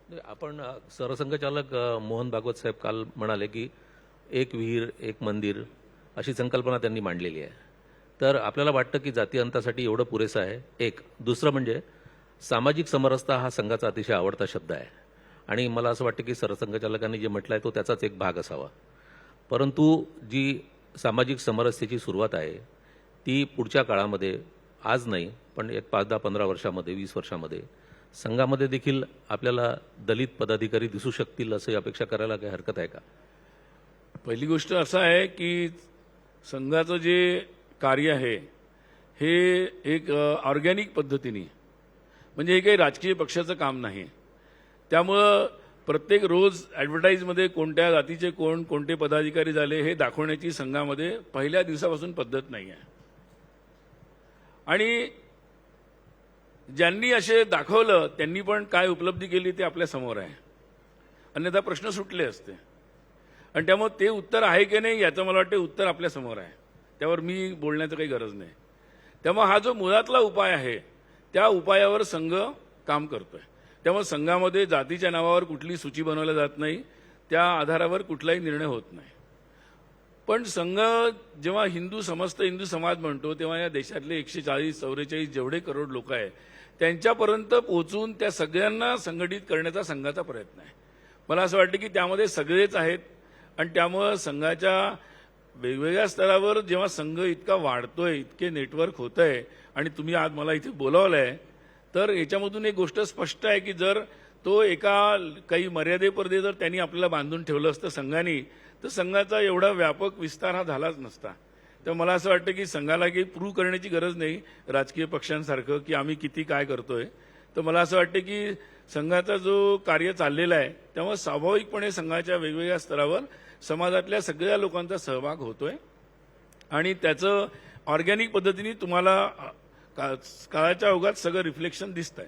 आपण सरसंघचालक मोहन भागवत साहेब काल म्हणाले की एक विहीर एक मंदिर अशी संकल्पना त्यांनी मांडलेली आहे. तर आपल्याला वाटतं की जाती अंतासाठी एवढं पुरेसं आहे. एक दुसरं म्हणजे सामाजिक समरसता हा संघाचा अतिशय आवडता शब्द आहे आणि मला असं वाटतं की सरसंघचालकांनी जे म्हटलं आहे तो त्याचाच एक भाग असावा. परंतु जी सामाजिक समरसतेची सुरुवात आहे ती पुढच्या काळामध्ये आज नाही पण एक 5-10-15 वर्षामध्ये 20 वर्षामध्ये संघामध्ये देखील आपल्याला दलित पदाधिकारी दिसू शकतील अशी अपेक्षा करायला काही हरकत आहे का? पहिली गोष्ट असं आहे की संघाचं जे कार्य आहे हे एक ऑर्गॅनिक पद्धतीने, म्हणजे हे काही राजकीय पक्षाचं काम नाही. त्यामुळं प्रत्येक रोज ॲडव्हर्टाईजमध्ये कोणत्या जातीचे कोणते पदाधिकारी झाले हे दाखवण्याची संघामध्ये पहिल्या दिवसापासून पद्धत नाही आहे. आणि ज्यांनी असे दाखवलं त्यांनी पण काय उपलब्धी केली ते आपल्या समोर आहे, अन्यथा प्रश्न सुटले असते. आणि त्यामुळे ते उत्तर आहे की नाही याचं मला वाटतं उत्तर आपल्या समोर आहे, त्यावर मी बोलण्याचं काही गरज नाही. त्यामुळे हा जो मुळातला उपाय आहे त्या उपायावर संघ काम करतोय. त्यामुळे संघामध्ये जातीच्या नावावर कुठली सूची बनवल्या जात नाही, त्या आधारावर कुठलाही निर्णय होत नाही. पण संघ जेव्हा समस्त हिंदू समाज म्हणतो तेव्हा या देशातले 140-44 जेवढे करोड लोक आहेत त्यांच्यापर्यंत पोहोचून त्या सगळ्यांना संघटित करण्याचा संघाचा प्रयत्न आहे. मला असं वाटतं की त्यामध्ये सगळेच आहेत. आणि त्यामुळं संघाच्या वेगवेगळ्या स्तरावर जेव्हा संघ इतका वाढतोय, इतके नेटवर्क होत आहे आणि तुम्ही आज मला इथे बोलावलं आहे, तर याच्यामधून एक गोष्ट स्पष्ट आहे की जर तो एका काही मर्यादेपर्यंत जर त्यांनी आपल्याला बांधून ठेवलं असतं संघाने, तर संघाचा एवढा व्यापक विस्तार हा झालाच नसता. तर मला असं वाटतं की संघाला काही प्रूव्ह करण्याची गरज नाही राजकीय पक्षांसारखं की आम्ही किती काय करतोय. तर मला असं वाटतं की संघाचा जो कार्य चाललेला आहे त्यामुळे स्वाभाविकपणे संघाच्या वेगवेगळ्या स्तरावर समाजातल्या सगळ्या लोकांचा सहभाग होतोय आणि त्याचं ऑर्गॅनिक पद्धतीने तुम्हाला काळाच्या ओघात सगळं रिफ्लेक्शन दिसतंय.